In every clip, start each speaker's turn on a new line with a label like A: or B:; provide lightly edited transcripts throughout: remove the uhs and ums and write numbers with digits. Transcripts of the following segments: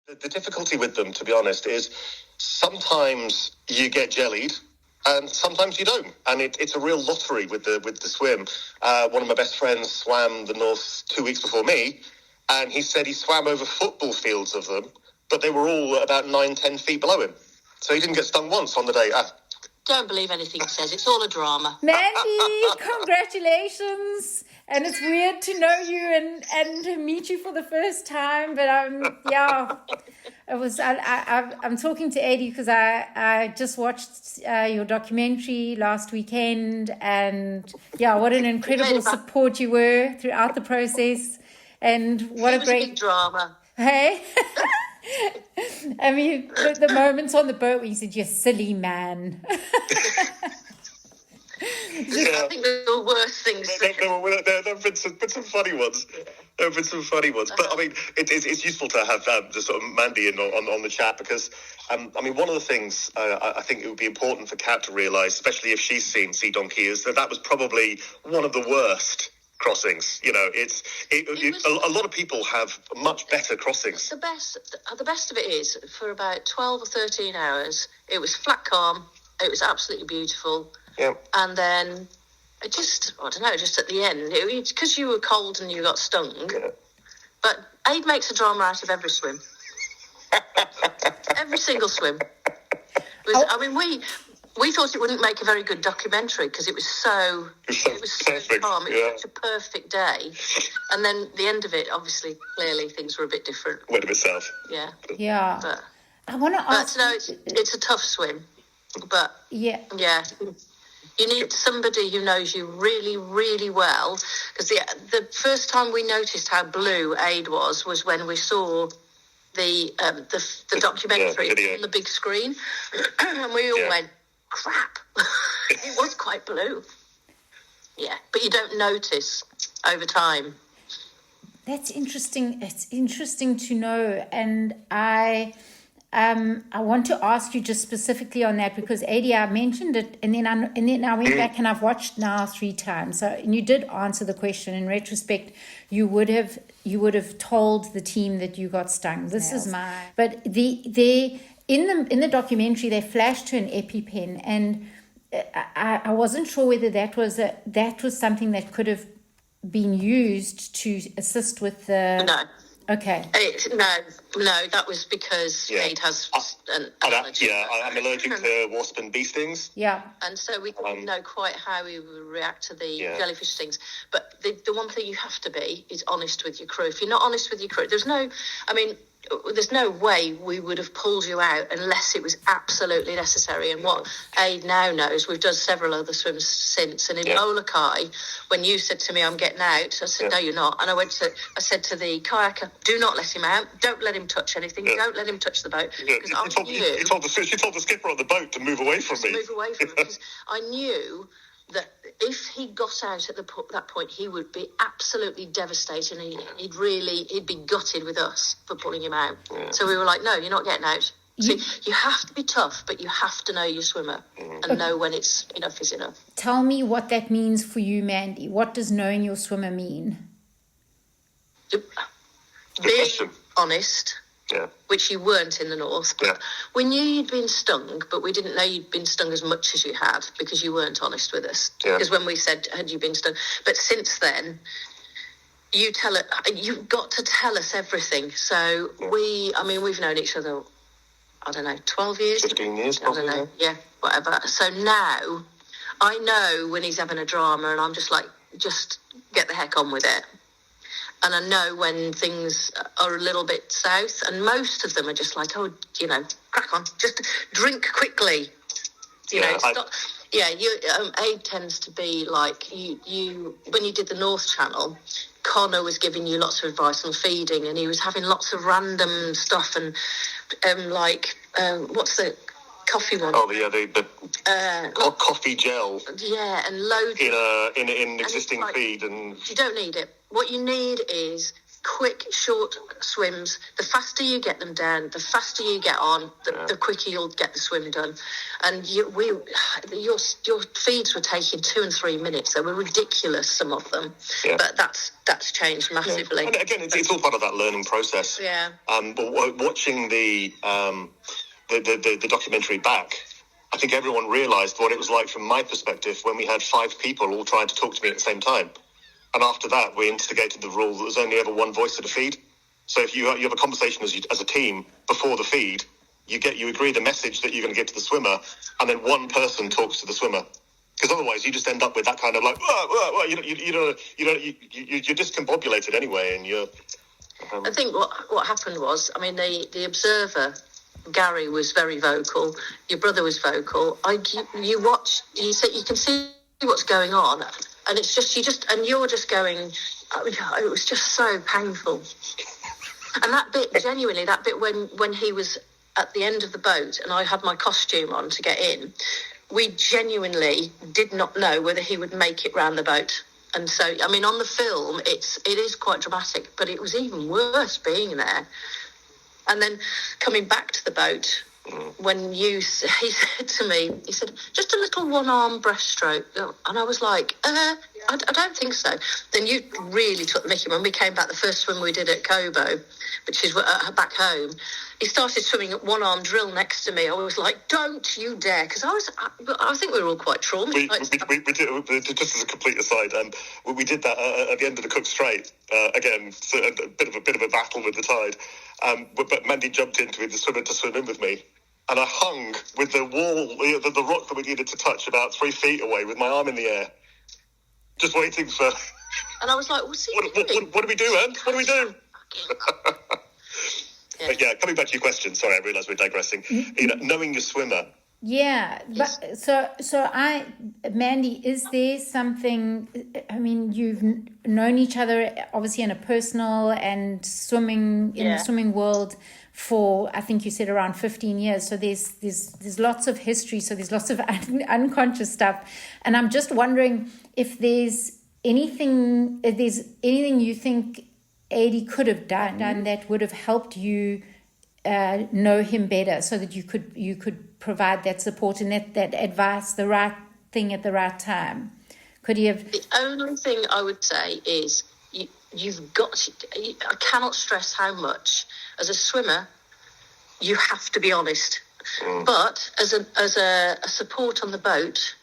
A: The difficulty with them, to be honest, is sometimes you get jellied and sometimes you don't. And it's a real lottery with the swim. One of my best friends swam the North 2 weeks before me, and he said he swam over football fields of them, but they were all about 9-10 feet below him. So he didn't get stung once on the day.
B: Don't believe anything he says. It's all a drama.
C: Mandy, congratulations. And it's weird to know you and to meet you for the first time. But I'm talking to Ady because I just watched your documentary last weekend. And what an incredible support you were throughout the process. And what a great
B: big drama.
C: Hey? I mean, the moments on the boat where you said, "You silly man."
B: I think the worst things.
A: There have been some funny ones. There have been some funny ones. But, I mean, it's useful to have just sort of Mandy in on the chat because, I mean, one of the things I think it would be important for Kat to realise, especially if she's seen Sea Donkey, is that was probably one of the worst crossings. You know, a lot of people have much better crossings.
B: The best of it is, for about 12 or 13 hours, it was flat calm. It was absolutely beautiful.
A: Yeah.
B: And then just at the end, because you were cold and you got stung. Yeah. But Ade makes a drama out of every swim. Every single swim. I mean, we thought it wouldn't make a very good documentary because it was so calm. It was such a perfect day. And then the end of it, obviously, clearly things were a bit different.
A: Went a bit south.
B: Yeah.
C: Yeah.
B: But
C: I want to ask.
B: But no, it's a tough swim. But yeah. You need somebody who knows you really, really well. Because the first time we noticed how blue Ade was when we saw the documentary on the big screen, and we all went, "Crap!" It was quite blue. Yeah, but you don't notice over time.
C: That's interesting. It's interesting to know, and I want to ask you just specifically on that because Ady, I mentioned it, and then I went back and I've watched now 3 times. So, and you did answer the question. In retrospect, you would have told the team that you got stung. But in the documentary they flashed to an EpiPen, and I wasn't sure whether that was something that could have been used to assist with the.
B: No.
C: Okay.
B: No, that was because Ade has an allergy.
A: I'm allergic to wasp and bee stings.
C: Yeah.
B: And so we didn't know quite how he would react to the jellyfish stings. But the one thing you have to be is honest with your crew. If you're not honest with your crew, there's no way we would have pulled you out unless it was absolutely necessary. And what Ade now knows, we've done several other swims since. And in Molokai, when you said to me, "I'm getting out," I said, "No, you're not." And I said to the kayaker, "Do not let him out. Don't let him touch anything. Don't let him touch the boat." Because
A: she told the skipper on the boat to move away from me.
B: To move away from me, because I knew that if he got out at that point, he would be absolutely devastated, and he'd be gutted with us for pulling him out. Yeah. So we were like, "No, you're not getting out." So you have to be tough, but you have to know your swimmer and know when it's enough is enough.
C: Tell me what that means for you, Mandy. What does knowing your swimmer mean?
B: Being honest.
A: Yeah.
B: Which you weren't in the North. But we knew you'd been stung, but we didn't know you'd been stung as much as you had because you weren't honest with us. Yeah. Because when we said, "Had you been stung?" But since then, you've got to tell us everything. So we've known each other, I don't know, 12 years?
A: 15 years, probably.
B: I don't know, whatever. So now I know when he's having a drama and I'm just like, just get the heck on with it. And I know when things are a little bit south, and most of them are just like, crack on, just drink quickly. Stop. Ade tends to be like, you when you did the North Channel, Connor was giving you lots of advice on feeding, and he was having lots of random stuff, and what's the coffee one?
A: Oh, the coffee gel.
B: Yeah, and loads
A: in existing feed, and
B: you don't need it. What you need is quick, short swims. The faster you get them down, the faster you get on, the quicker you'll get the swim done. And your feeds were taking 2 and 3 minutes. They were ridiculous, some of them. Yeah. But that's changed massively.
A: Yeah. And again, it's all part of that learning process.
B: Yeah.
A: But watching the documentary back, I think everyone realised what it was like from my perspective when we had 5 people all trying to talk to me at the same time. And after that, we instigated the rule that there's only ever one voice at a feed. So if you have a conversation as a team before the feed, you agree the message that you're going to get to the swimmer, and then one person talks to the swimmer. Because otherwise, you just end up with that kind of like, you're discombobulated anyway, and you're.
B: I think what happened was, I mean, the observer, Gary, was very vocal. Your brother was vocal. You watch, you can see what's going on. And it's just, you're just going, it was just so painful. And that bit, genuinely, when he was at the end of the boat and I had my costume on to get in, we genuinely did not know whether he would make it round the boat. And so, I mean, on the film, it is quite dramatic, but it was even worse being there. And then coming back to the boat, when he said to me, he said, just a little one-arm breaststroke. And I was like, I don't think so. Then you really took the mickey. When we came back, the first swim we did at Cobo, which is back home, he started swimming at one-arm drill next to me. I was like, don't you dare. Because I think we were all quite traumatized.
A: We did, just as a complete aside, we did that at the end of the Cook Strait. Again, so a bit of a battle with the tide. But Mandy jumped into it to swim in with me. And I hung with the wall, the rock that we needed to touch about 3 feet away with my arm in the air, just waiting for...
B: And I was like, what's he doing?
A: What do we do, man? What do we do? Yeah, coming back to your question, sorry, I realise we're digressing. Knowing your swimmer.
C: Yeah, but so Mandy, is there something, I mean, you've known each other obviously in a personal and swimming, in the swimming world for, I think you said around 15 years. So there's lots of history. So there's lots of unconscious stuff. And I'm just wondering if there's anything you think Ady could have done that would have helped you know him better, so that you could provide that support and that advice, the right thing at the right time. Could he have?
B: The only thing I would say is you've got to, I cannot stress how much as a swimmer you have to be honest. But as a support on the boat,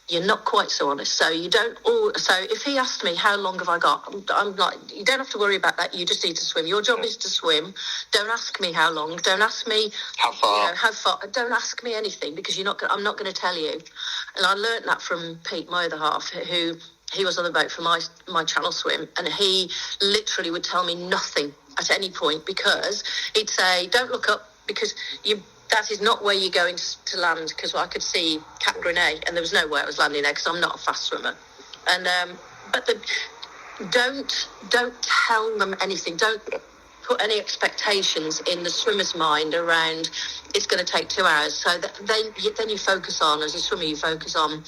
B: you're not quite so honest. So you don't so if he asked me how long have I got, I'm like, you don't have to worry about that. You just need to swim. Your job is to swim. Don't ask me how long. Don't ask me
A: how far.
B: How far. Don't ask me anything, because I'm not going to tell you. And I learnt that from Pete, my other half, who he was on the boat for my channel swim, and he literally would tell me nothing at any point, because he'd say, don't look up, because that is not where you're going to land, because I could see Cap Grenade and there was no way I was landing there because I'm not a fast swimmer. And but don't tell them anything. Don't put any expectations in the swimmer's mind around it's going to take 2 hours. So that then you focus on, as a swimmer, you focus on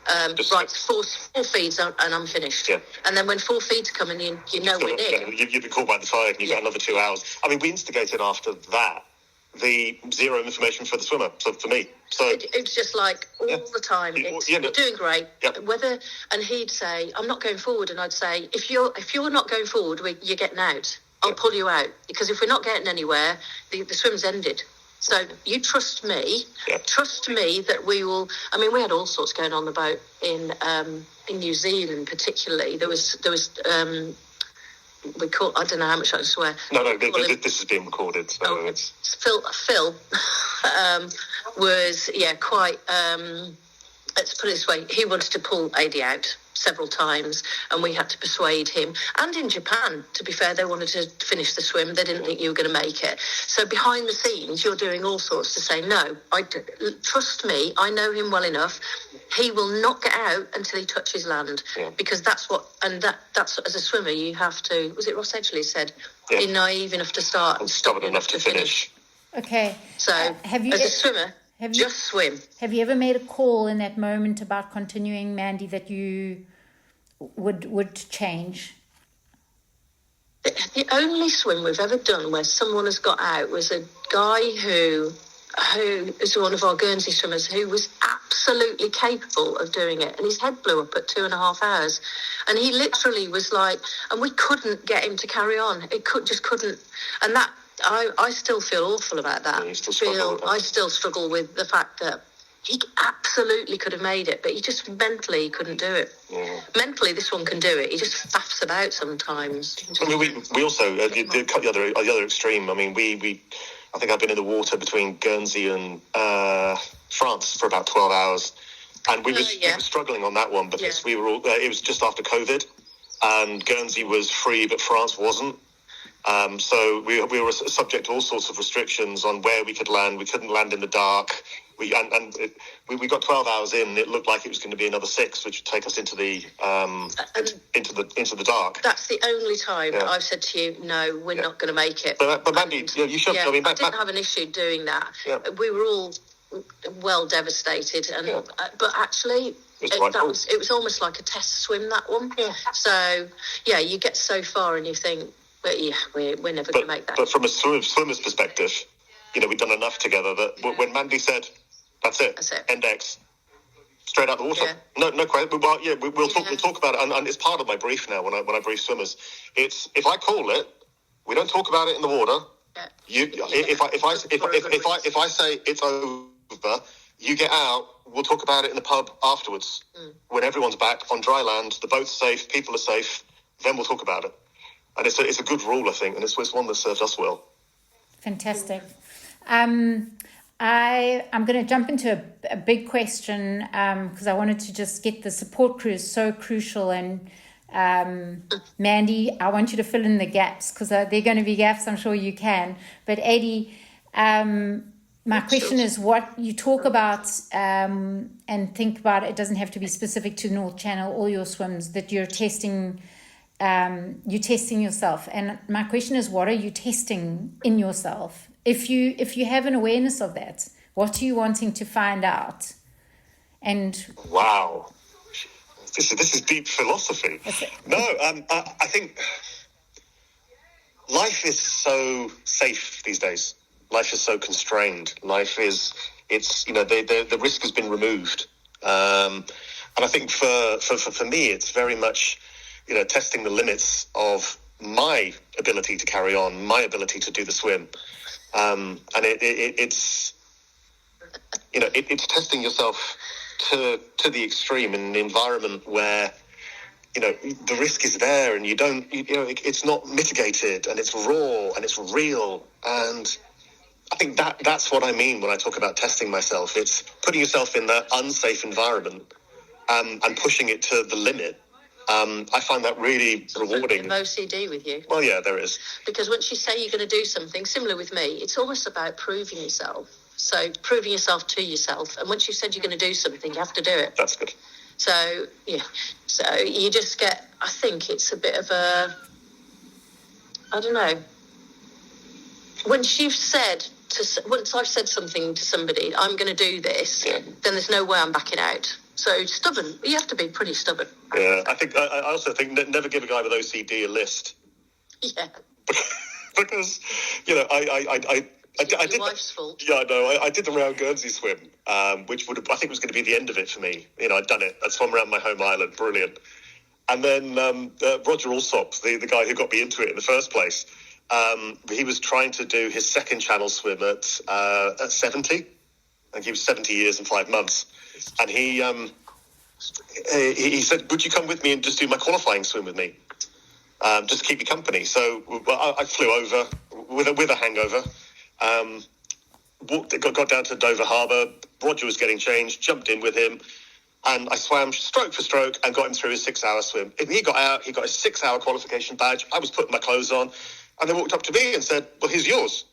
B: right, four feeds and I'm finished. Yeah. And then when 4 feeds come in, you know we're near.
A: You've been caught by the tide and you've got another 2 hours. I mean, we instigated after that the zero information for the swimmer, so for me. So
B: it's just like all the time. You're doing great.
A: Yeah.
B: And he'd say, I'm not going forward, and I'd say, if you're not going forward, you're getting out. I'll pull you out, because if we're not getting anywhere, the swim's ended. So you trust me. Yeah. Trust me that we will. I mean, we had all sorts going on the boat in New Zealand, particularly. There was. I don't know how much I swear.
A: No, this is being recorded. So it's
B: Phil was quite. Let's put it this way: he wanted to pull Ady out several times, and we had to persuade him. And in Japan, to be fair, they wanted to finish the swim. They didn't think you were going to make it. So behind the scenes, you're doing all sorts to say, no, trust me, I know him well enough. He will not get out until he touches land, because that's as a swimmer, you have to, was it Ross Edgley said, be naive enough to start and stubborn enough to finish.
C: Okay.
B: So as a swimmer, just swim.
C: Have you ever made a call in that moment about continuing, Mandy, that you would change?
B: The only swim we've ever done where someone has got out was a guy who is one of our Guernsey swimmers who was absolutely capable of doing it, and his head blew up at 2.5 hours, and he literally was like, and we couldn't get him to carry on. Just couldn't, and that I still feel awful about that. I still struggle with the fact that he absolutely could have made it, but he just mentally couldn't do it. Yeah. Mentally, this one can do it. He just faffs about sometimes.
A: I mean, we also cut the other extreme. I mean, I think I've been in the water between Guernsey and France for about 12 hours, and we were struggling on that one because we were all. It was just after COVID, and Guernsey was free, but France wasn't. So we were subject to all sorts of restrictions on where we could land. We couldn't land in the dark. We got 12 hours in. And it looked like it was going to be another 6, which would take us into the dark.
B: That's the only time I've said to you, no, we're not going to make it.
A: But Mandy, you should.
B: I mean, I didn't have an issue doing that. Yeah. We were all well devastated, but actually. It was almost like a test swim, that one. Yeah. So you get so far and you think, but we're never going to make that.
A: But from a swimmer's perspective, we've done enough together that when Mandy said, "That's it. Index, straight out the water." Yeah. No question. Well, we'll talk about it, and it's part of my brief now. When I brief swimmers, it's if I call it, we don't talk about it in the water. Yeah. If I say it's over, you get out. We'll talk about it in the pub afterwards. When everyone's back on dry land, the boat's safe, people are safe. Then we'll talk about it. And it's a good rule, I think, and it's one that serves us well.
C: Fantastic. I'm going to jump into a big question because I wanted to just get the support crew is so crucial. And Mandy, I want you to fill in the gaps because there are going to be gaps. I'm sure you can. But Ady, my question is what you talk about and think about. It doesn't have to be specific to North Channel or your swims that you're testing. You're testing yourself, and my question is, what are you testing in yourself? If you have an awareness of that, what are you wanting to find out? And
A: wow, this is deep philosophy. No, I think life is so safe these days. Life is so constrained. Life is the risk has been removed, and I think for me, it's very much. Testing the limits of my ability to carry on, my ability to do the swim, and it's testing yourself to the extreme in an environment where the risk is there, and it's not mitigated, and it's raw, and it's real, and I think that's what I mean when I talk about testing myself. It's putting yourself in that unsafe environment and pushing it to the limit. I find that really rewarding.
B: There's OCD with you.
A: Well, yeah, there is.
B: Because once you say you're going to do something, similar with me, it's almost about proving yourself. So proving yourself to yourself. And once you said you're going to do something, you have to do it.
A: That's good.
B: So, So you just get, I think it's a bit of a, I don't know. Once I've said something to somebody, I'm going to do this, then there's no way I'm backing out. So stubborn. You have to be pretty stubborn.
A: Yeah, I also think never give a guy with OCD a list.
B: Yeah.
A: Because I did.
B: Wife's fault.
A: Yeah, I know. I did the round Guernsey swim, which I think was going to be the end of it for me. I'd done it. I'd swum around my home island, brilliant. And then Roger Alsop, the guy who got me into it in the first place, he was trying to do his second channel swim at 70. I think he was 70 years and 5 months. And he said, would you come with me and just do my qualifying swim with me? Just to keep me company. So I flew over with a hangover, got down to Dover Harbour. Roger was getting changed, jumped in with him, and I swam stroke for stroke and got him through his 6-hour swim. He got out, he got his 6-hour qualification badge. I was putting my clothes on, and they walked up to me and said, well, here's yours.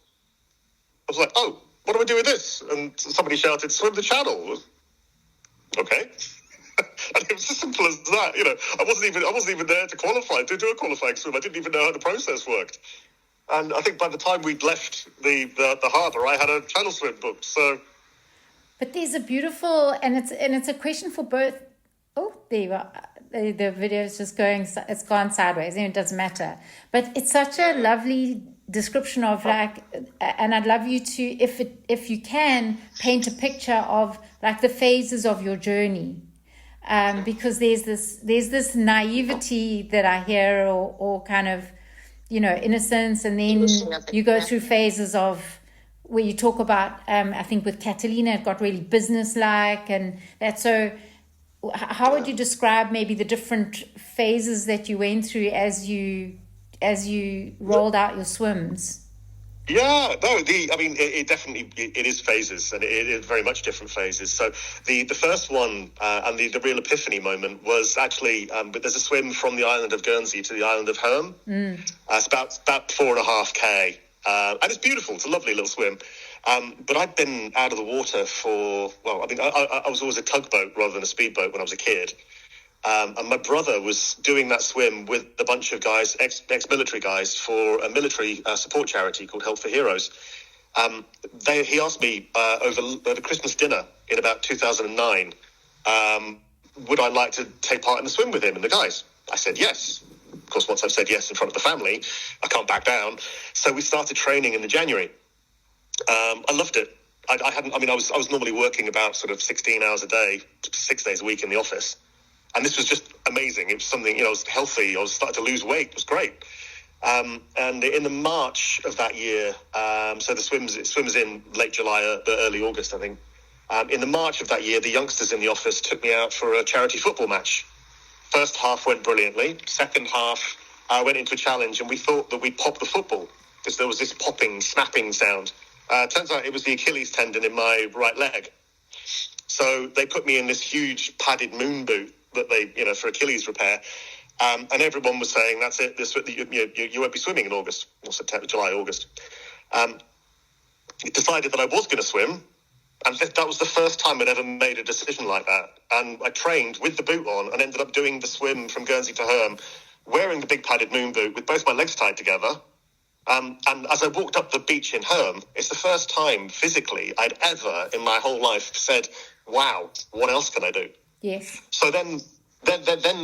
A: I was like, oh, what do I do with this? And somebody shouted, swim the channel. Okay. And it was as simple as that. I wasn't even there to qualify, to do a qualifying swim. I didn't even know how the process worked. And I think by the time we'd left the harbour, I had a channel swim booked. So,
C: but there's a beautiful, and it's a question for both. Oh, there you are. the video is just going, it's gone sideways, and it doesn't matter. But it's such a lovely description of like, and I'd love you to, if you can, paint a picture of like the phases of your journey. Because there's this naivety that I hear, or kind of, innocence, and then you go through phases of where you talk about, I think with Catalina, it got really businesslike, and that. So how would you describe maybe the different phases that you went through as you rolled out your swims?
A: Yeah, no, it definitely, it is phases, and it is very much different phases. So the first one, and the real epiphany moment was actually, but there's a swim from the island of Guernsey to the island of Herm. It's about 4.5K, and it's beautiful. It's a lovely little swim. But I'd been out of the water for, I was always a tugboat rather than a speedboat when I was a kid. And my brother was doing that swim with a bunch of guys, ex-military guys, for a military support charity called Help for Heroes. He asked me over the Christmas dinner in about 2009, would I like to take part in the swim with him and the guys? I said yes. Of course, once I've said yes in front of the family, I can't back down. So we started training in the January. I loved it. I was normally working about sort of 16 hours a day, 6 days a week in the office. And this was just amazing. It was something, I was healthy. I was starting to lose weight. It was great. And in the March of that year, so it swims in late July, early August, I think. In the March of that year, the youngsters in the office took me out for a charity football match. First half went brilliantly. Second half, I went into a challenge, and we thought that we'd pop the football because there was this popping, snapping sound. Turns out it was the Achilles tendon in my right leg. So they put me in this huge padded moon boot that they, for Achilles repair. And everyone was saying, that's it, you won't be swimming in August, or September, July, August. Decided that I was going to swim, and that was the first time I'd ever made a decision like that. And I trained with the boot on and ended up doing the swim from Guernsey to Herm, wearing the big padded moon boot with both my legs tied together. And as I walked up the beach in Herm, it's the first time physically I'd ever in my whole life said, wow, what else can I do?
C: Yes.
A: So then there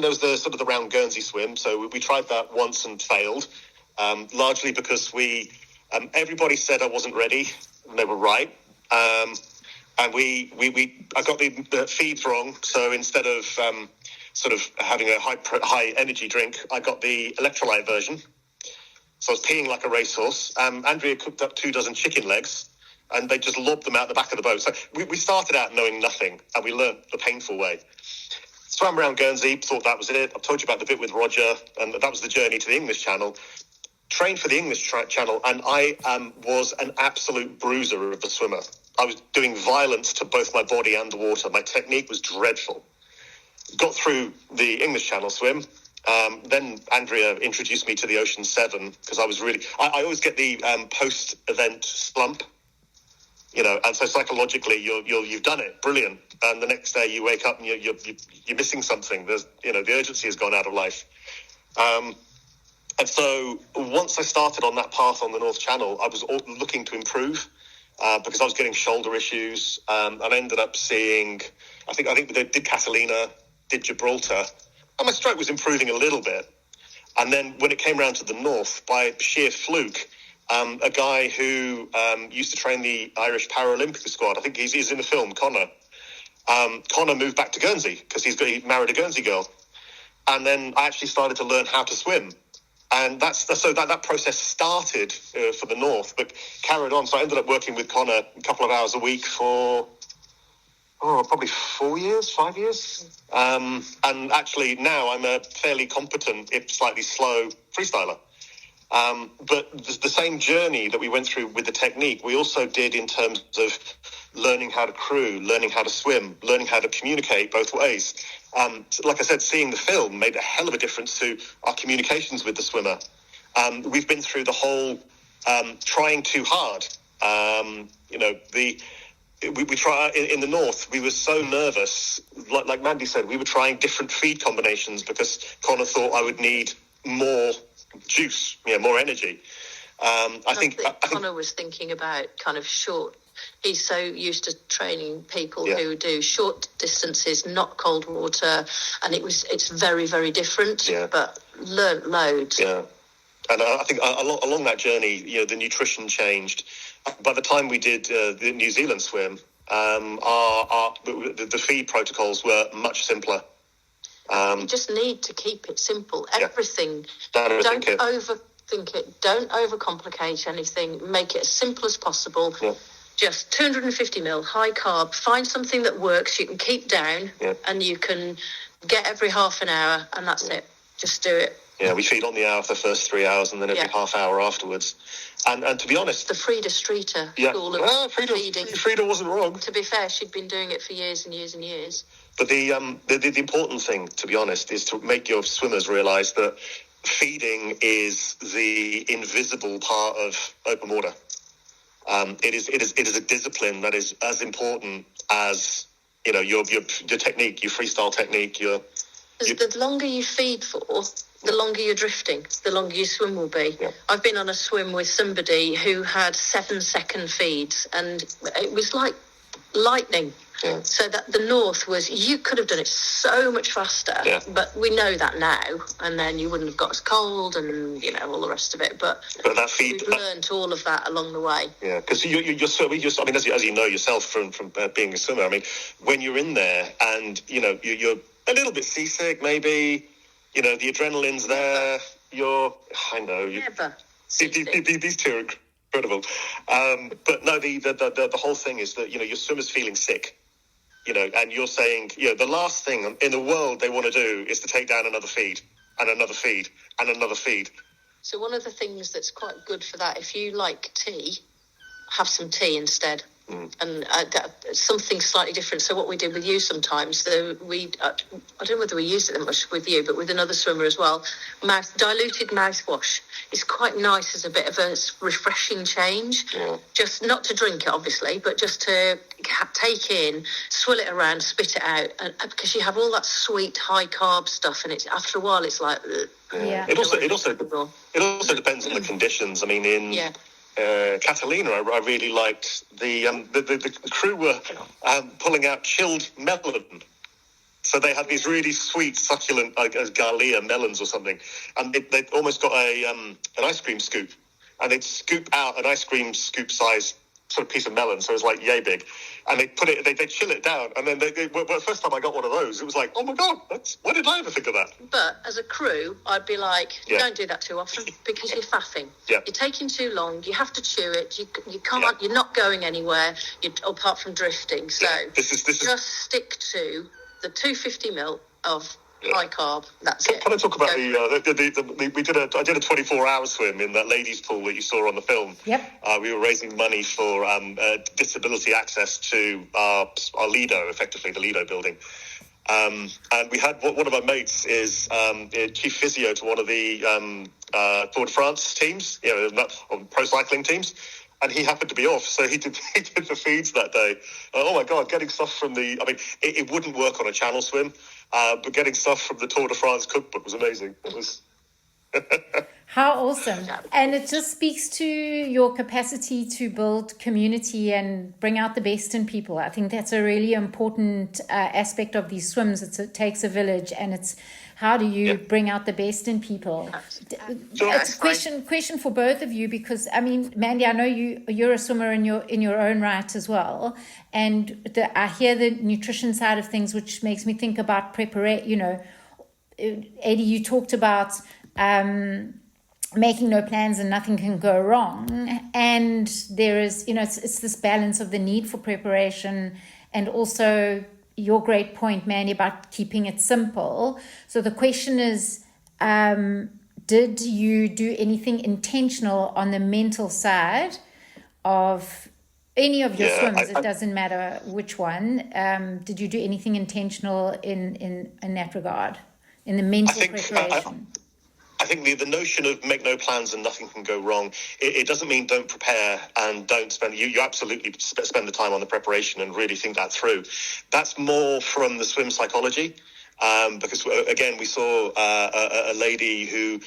A: was the sort of the round Guernsey swim. So we tried that once and failed, largely because everybody said I wasn't ready, and they were right. And I got the feeds wrong. So instead of sort of having a high energy drink, I got the electrolyte version. So I was peeing like a racehorse. Andrea cooked up 24 chicken legs, and they just lobbed them out the back of the boat. So we started out knowing nothing, and we learned the painful way. Swam around Guernsey, thought that was it. I've told you about the bit with Roger, and that was the journey to the English Channel. Trained for the English Channel, and I was an absolute bruiser of the swimmer. I was doing violence to both my body and the water. My technique was dreadful. Got through the English Channel swim. Then Andrea introduced me to the Ocean 7, because I was really... I always get the post-event slump. And so psychologically, you've done it, brilliant. And the next day you wake up and you're missing something. There's, the urgency has gone out of life. And so once I started on that path on the North Channel, I was looking to improve because I was getting shoulder issues. And I ended up seeing, I think they did Catalina, did Gibraltar, and my stroke was improving a little bit. And then when it came around to the North, by sheer fluke, a guy who used to train the Irish Paralympic squad, I think he's in the film, Connor. Connor moved back to Guernsey because he married a Guernsey girl. And then I actually started to learn how to swim. And so that process started for the North, but carried on. So I ended up working with Connor a couple of hours a week for, probably 5 years. And actually now I'm a fairly competent, if slightly slow, freestyler. But the same journey that we went through with the technique, we also did in terms of learning how to crew, learning how to swim, learning how to communicate both ways. Like I said, seeing the film made a hell of a difference to our communications with the swimmer. We've been through the whole trying too hard. We try in the North. We were so nervous, like Mandy said, we were trying different feed combinations because Connor thought I would need more juice, more energy. I think
B: Connor was thinking about kind of short he's so used to training people who do short distances, not cold water, and it's very, very different. But learnt loads.
A: Yeah, and I think along that journey, the nutrition changed. By the time we did the New Zealand swim, the feed protocols were much simpler.
B: You just need to keep it simple. Everything.
A: Don't
B: overthink it. Don't overcomplicate anything. Make it as simple as possible. Yeah. Just 250 ml, high carb. Find something that works. You can keep down, and you can get every half an hour, and that's it. Just do it.
A: Yeah, we feed on the hour for the first 3 hours, and then every half hour afterwards. And to be honest,
B: the Frida Streeter school of feeding.
A: Frida wasn't wrong.
B: To be fair, she'd been doing it for years and years and years.
A: But the important thing, to be honest, is to make your swimmers realise that feeding is the invisible part of open water. It is a discipline that is as important as your technique, your freestyle technique.
B: The longer you feed for, the longer you're drifting, the longer your swim will be. Yeah. I've been on a swim with somebody who had 7-second feeds, and it was like lightning. Yeah. So that the north was, you could have done it so much faster, but we know that now, and then you wouldn't have got as cold and all the rest of it. But
A: that feed,
B: we've learned all of that along the way.
A: Yeah, because you're swimming. I mean, as you know yourself from being a swimmer. I mean, when you're in there and you're a little bit seasick, maybe. The adrenaline's there.
B: Never.
A: These two are incredible. But no, the whole thing is that your swimmer's feeling sick. And you're saying, the last thing in the world they want to do is to take down another feed and another feed and another feed.
B: So one of the things that's quite good for that, if you like tea, have some tea instead. And something slightly different. So what we did with you sometimes, I don't know whether we used it that much with you, but with another swimmer as well, diluted mouthwash is quite nice as a bit of a refreshing change. Yeah. Just not to drink it, obviously, but just to take in, swill it around, spit it out, and because you have all that sweet high carb stuff, and it's after a while it's like.
A: It also depends on the conditions. I mean, Catalina, I really liked the crew were pulling out chilled melon. So they had these really sweet, succulent, Gallia melons or something, and they almost got an ice cream scoop, and they'd scoop out an ice cream scoop size sort of piece of melon, so it was like yay big, and they put it, they chill it down, and then the first time I got one of those, it was like, oh my god, why did I ever think of that?
B: But as a crew, I'd be like, don't do that too often because you're faffing. Yeah. You're taking too long. You have to chew it. You can't. Yeah. You're not going anywhere. Apart from drifting. So this is just stick to the 250 ml of high carb. That's it.
A: Can I talk about I did a 24-hour swim in that ladies' pool that you saw on the film.
C: Yep.
A: We were raising money for disability access to our Lido, effectively the Lido building. And we had one of our mates is chief physio to one of the Tour de France teams, pro cycling teams. And he happened to be off, so he did the feeds that day. Oh my God, getting stuff from it wouldn't work on a channel swim, but getting stuff from the Tour de France cookbook was amazing. It was
C: How awesome. And it just speaks to your capacity to build community and bring out the best in people. I think that's a really important aspect of these swims. It takes a village, and it's how do you bring out the best in people? It's a question for both of you, because I mean, Mandy, I know you're a swimmer in your own right as well, and I hear the nutrition side of things, which makes me think about preparation. Ady, you talked about making no plans and nothing can go wrong, and there is it's this balance of the need for preparation and also your great point, Mandy, about keeping it simple. So the question is, did you do anything intentional on the mental side of any of your swims? It doesn't matter which one. Did you do anything intentional in that regard, in the mental preparation?
A: I think the notion of make no plans and nothing can go wrong, it doesn't mean don't prepare and don't spend. You absolutely spend the time on the preparation and really think that through. That's more from the swim psychology, because again we saw a lady who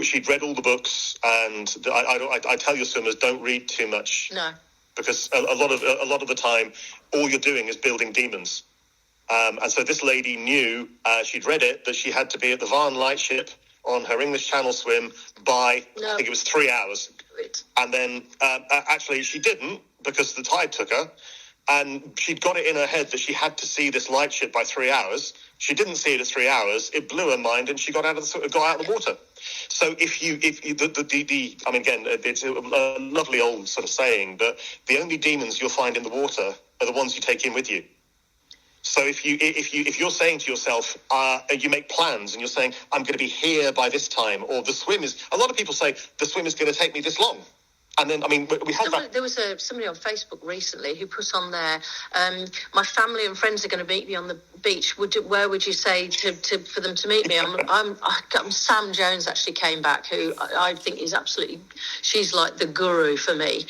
A: she'd read all the books, and I tell your swimmers, don't read too much.
B: No.
A: because a lot of the time, all you're doing is building demons. And so this lady knew, she'd read it, that she had to be at the Varn Lightship on her English Channel swim by, I think it was 3 hours. And then actually she didn't, because the tide took her. And she'd got it in her head that she had to see this lightship by 3 hours. She didn't see it at 3 hours. It blew her mind, and she got out of the water. So if you I mean, again, it's a lovely old sort of saying, but the only demons you'll find in the water are the ones you take in with you. So if you're saying to yourself, you make plans and you're saying, I'm going to be here by this time, or the swim is, a lot of people say the swim is going to take me this long. And then, I mean, we had that.
B: There was somebody on Facebook recently who put on there, my family and friends are going to meet me on the beach. Where would you say for them to meet me? I'm Sam Jones actually came back, who I think is absolutely, she's like the guru for me.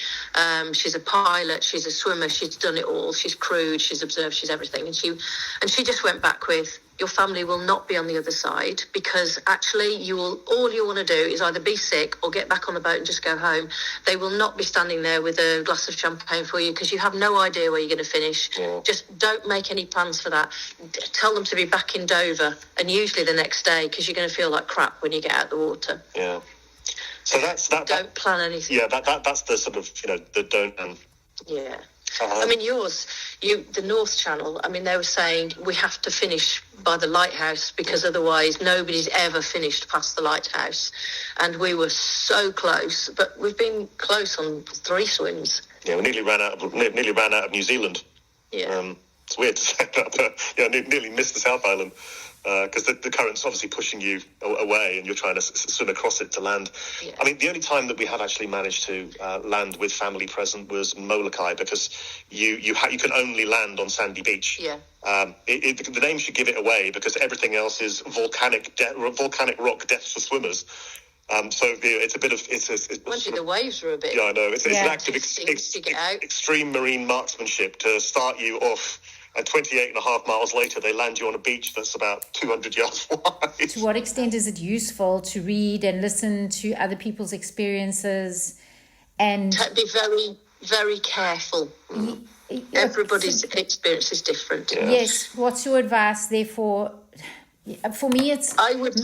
B: She's a pilot, she's a swimmer, she's done it all. She's crewed, she's observed, she's everything. And she just went back with, your family will not be on the other side, because actually all you want to do is either be sick or get back on the boat and just go home. They will not be standing there with a glass of champagne for you, because you have no idea where you're going to finish. Yeah. Just don't make any plans for that. Tell them to be back in Dover, and usually the next day, because you're going to feel like crap when you get out of the water.
A: Yeah. So
B: don't plan anything.
A: Yeah, that's the sort of, the don't.
B: Yeah. I mean, the North Channel, I mean, they were saying we have to finish by the lighthouse, because otherwise nobody's ever finished past the lighthouse. And we were so close, but we've been close on 3 swims.
A: Yeah, we nearly ran out of New Zealand.
B: Yeah.
A: It's weird to say that, but nearly missed the South Island. Because the current's obviously pushing you away, and you're trying to swim across it to land. Yeah. I mean, the only time that we have actually managed to land with family present was Molokai, because you can only land on Sandy Beach.
B: Yeah.
A: The name should give it away, because everything else is volcanic rock depths for swimmers. So it's a bit of
B: the waves are a bit.
A: Yeah, I know. It's an act of extreme marine marksmanship to start you off. And 28.5 miles later, they land you on a beach that's about 200 yards wide.
C: To what extent is it useful to read and listen to other people's experiences? And
B: be very, very careful. Everybody's experience is different.
A: Yeah.
C: Yes. What's your advice there for me, it's...
B: I would...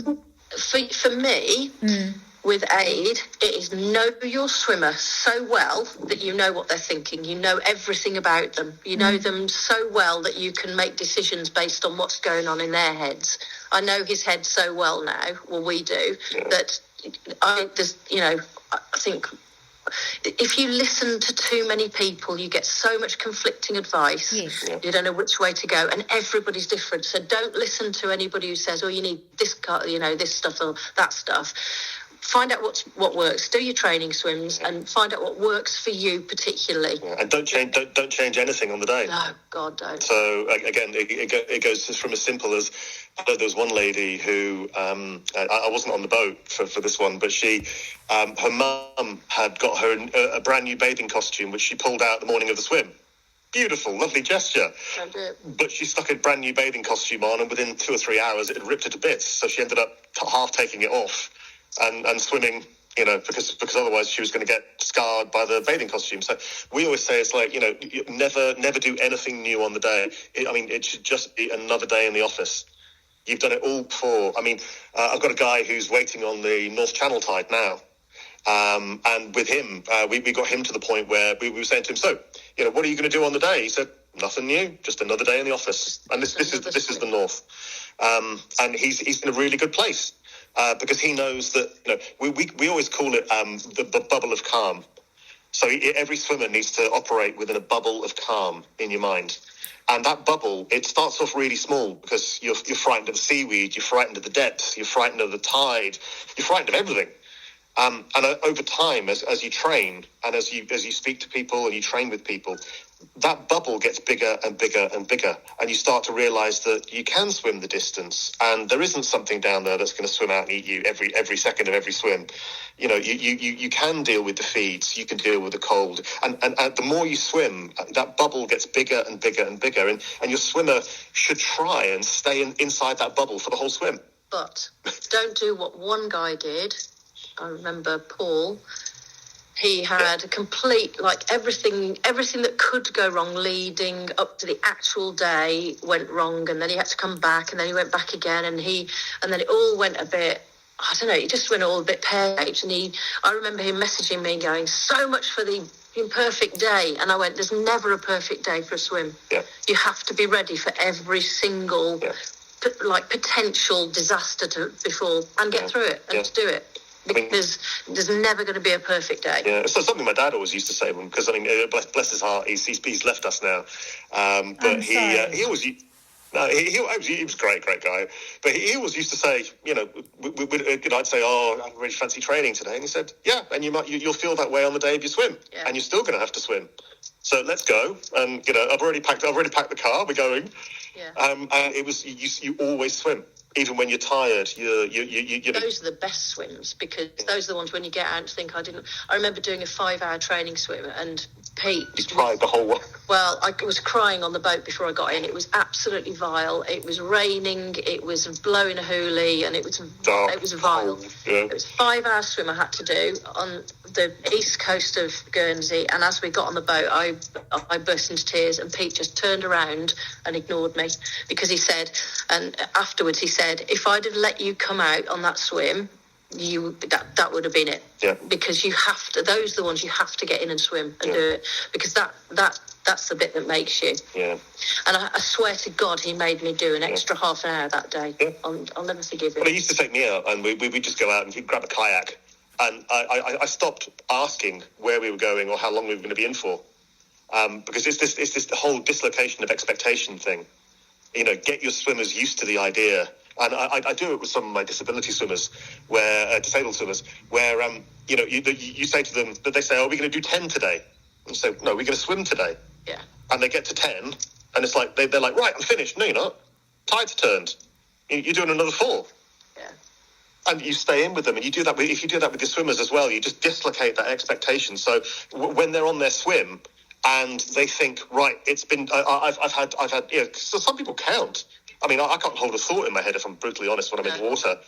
B: For me... With Ade, it is know your swimmer so well that you know what they're thinking. You know everything about them. You know them so well that you can make decisions based on what's going on in their heads. I know his head so well now, well, we do, that I think if you listen to too many people, you get so much conflicting advice.
C: Yes. Yeah.
B: You don't know which way to go, and everybody's different. So don't listen to anybody who says, "Oh, you need this, this stuff or that stuff." Find out what works. Do your training swims and find out what works for you particularly.
A: Yeah, and don't change anything on the day.
B: No, God, don't.
A: So again, it goes from as simple as, there was one lady who I wasn't on the boat for this one, but she her mum had got her a brand new bathing costume, which she pulled out the morning of the swim. Beautiful, lovely gesture.
B: Don't do it.
A: But she stuck a brand new bathing costume on, and within 2 or 3 hours, it had ripped her to bits. So she ended up half taking it off. And swimming, because otherwise she was going to get scarred by the bathing costume. So we always say it's like, never do anything new on the day. It should just be another day in the office. You've done it all before. I mean, I've got a guy who's waiting on the North Channel tide now. And with him, we got him to the point where we were saying to him, so, what are you going to do on the day? He said, nothing new, just another day in the office. And this is the North. And he's in a really good place. Because he knows that, we always call it the bubble of calm. So every swimmer needs to operate within a bubble of calm in your mind. And that bubble, it starts off really small because you're frightened of the seaweed, you're frightened of the depths, you're frightened of the tide, you're frightened of everything. And over time, as you train and as you speak to people and you train with people, that bubble gets bigger and bigger and bigger, and you start to realize that you can swim the distance, and there isn't something down there that's going to swim out and eat you every second of every swim. You can deal with the feeds, you can deal with the cold, and the more you swim, that bubble gets bigger and bigger and bigger, and your swimmer should try and stay inside that bubble for the whole swim.
B: But don't do what one guy did. I remember Paul. He had a complete, like, everything that could go wrong leading up to the actual day went wrong, and then he had to come back, and then he went back again, and then it all went a bit, I don't know, it just went all a bit pear-shaped. And I remember him messaging me going, so much for the imperfect day. And I went, there's never a perfect day for a swim.
A: Yeah.
B: You have to be ready for every single potential disaster before and get through it and to do it. Because there's never going to be a perfect day.
A: Yeah, it's something my dad always used to say. Because bless his heart, he's left us now. But he always. No, he was a great guy. But he always used to say, I'd say, I really fancy training today, and he said, yeah, and you'll feel that way on the day of your swim, and you're still going to have to swim. So let's go. And I've already packed the car. We're going.
B: Yeah.
A: And it was you always swim. Even when you're tired, you
B: Those are the best swims, because those are the ones when you get out and think, I remember doing a 5-hour training swim, and Pete...
A: You cried the whole way.
B: Well, I was crying on the boat before I got in. It was absolutely vile. It was raining, it was blowing a hoolie, and it was
A: dark,
B: it was vile.
A: Yeah.
B: It was a 5-hour swim I had to do on the east coast of Guernsey, and as we got on the boat, I burst into tears, and Pete just turned around and ignored me, because he said, and afterwards he said, if I'd have let you come out on that swim, that would have been it.
A: Yeah.
B: Because you have to. Those are the ones you have to get in and swim and do it, because that's the bit that makes you.
A: Yeah.
B: And I swear to God, he made me do an extra half an hour that day. Yeah. I'll never forgive him.
A: Well, he used to take me out, and we'd just go out and he'd grab a kayak, and I stopped asking where we were going or how long we were going to be in for, because it's this whole dislocation of expectation thing. Get your swimmers used to the idea. And I do it with some of my disability swimmers, disabled swimmers, where you say to them, that they say, "Oh, we're going to do 10 today," and you say, "No, we're going to swim today."
B: Yeah.
A: And they get to 10, and it's like they're like, "Right, I'm finished." No, you're not. Tide's turned. You're doing another 4.
B: Yeah.
A: And you stay in with them, and you do that. If you do that with your swimmers as well, you just dislocate that expectation. So when they're on their swim and they think, right, it's been, I've had, so some people count. I mean, I can't hold a thought in my head if I'm brutally honest when I'm in the water.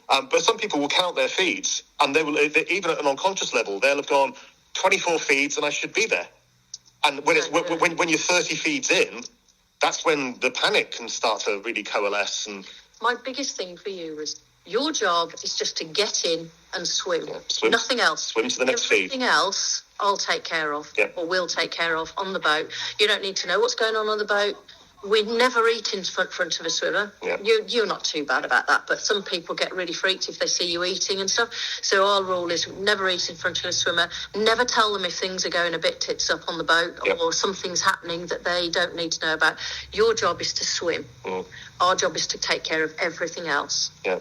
A: But some people will count their feeds, and they will, even at an unconscious level, they'll have gone 24 feeds, and I should be there. And when you're 30 feeds in, that's when the panic can start to really coalesce. And
B: my biggest thing for you is your job is just to get in and swim.
A: Yeah, swim.
B: Nothing else.
A: Swim to the next feed.
B: Everything else, I'll take care of, or we'll take care of on the boat. You don't need to know what's going on the boat. We'd never eat in front of a swimmer.
A: Yeah.
B: You're not too bad about that, but some people get really freaked if they see you eating and stuff. So our rule is never eat in front of a swimmer. Never tell them if things are going a bit tits up on the boat or something's happening that they don't need to know about. Your job is to swim. Our job is to take care of everything else.
A: Yeah.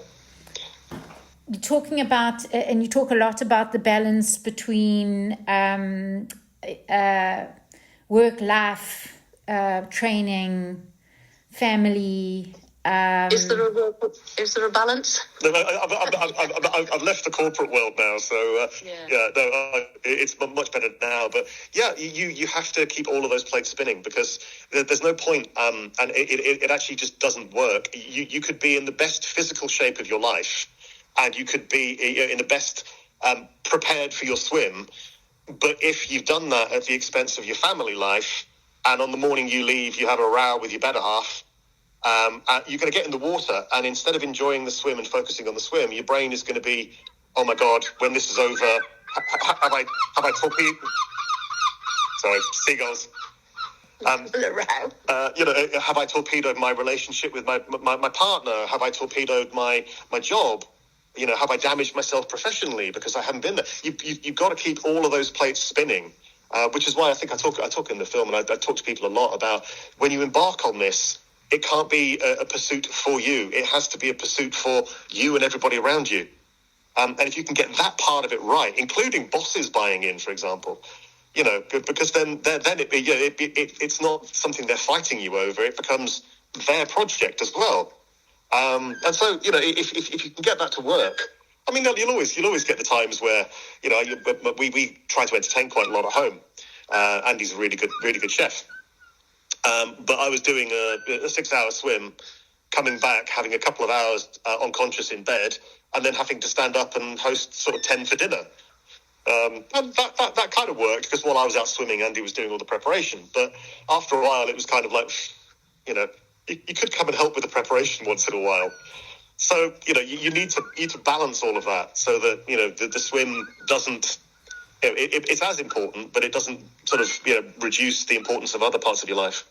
C: You're talking about, and you talk a lot about the balance between work, life, training, family.
B: Is there a balance?
A: No, I've left the corporate world now, so it's much better now. But you have to keep all of those plates spinning, because there's no point, and it actually just doesn't work. You could be in the best physical shape of your life, and you could be in the best prepared for your swim, but if you've done that at the expense of your family life, and on the morning you leave, you have a row with your better half, you're going to get in the water, and instead of enjoying the swim and focusing on the swim, your brain is going to be, oh my God, when this is over, have I torpedoed? Sorry, seagulls. Have I torpedoed my relationship with my partner? Have I torpedoed my job? Have I damaged myself professionally because I haven't been there? You've got to keep all of those plates spinning. Which is why I think I talk in the film, and I talk to people a lot about, when you embark on this, it can't be a pursuit for you. It has to be a pursuit for you and everybody around you. And if you can get that part of it right, including bosses buying in, for example, because then it's not something they're fighting you over. It becomes their project as well. And so, if you can get that to work, I mean, you'll always get the times where, we try to entertain quite a lot at home. Andy's a really good chef. But I was doing a 6-hour swim, coming back, having a couple of hours unconscious in bed, and then having to stand up and host sort of 10 for dinner. And that kind of worked, because while I was out swimming, Andy was doing all the preparation. But after a while, it was kind of like, you could come and help with the preparation once in a while. So, you need to balance all of that so that, the swim doesn't, it's as important, but it doesn't sort of, reduce the importance of other parts of your life.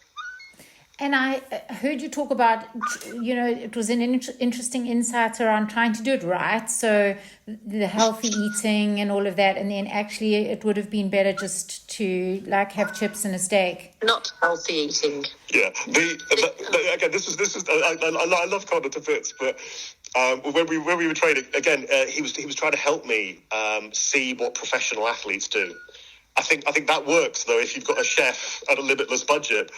C: And I heard you talk about, it was an interesting insight around trying to do it right. So the healthy eating and all of that. And then actually it would have been better just to have chips and a steak.
B: Not healthy eating.
A: Yeah. Again, this is I love Connor to bits, but when we were training, again, he was trying to help me see what professional athletes do. I think that works, though, if you've got a chef at a limitless budget.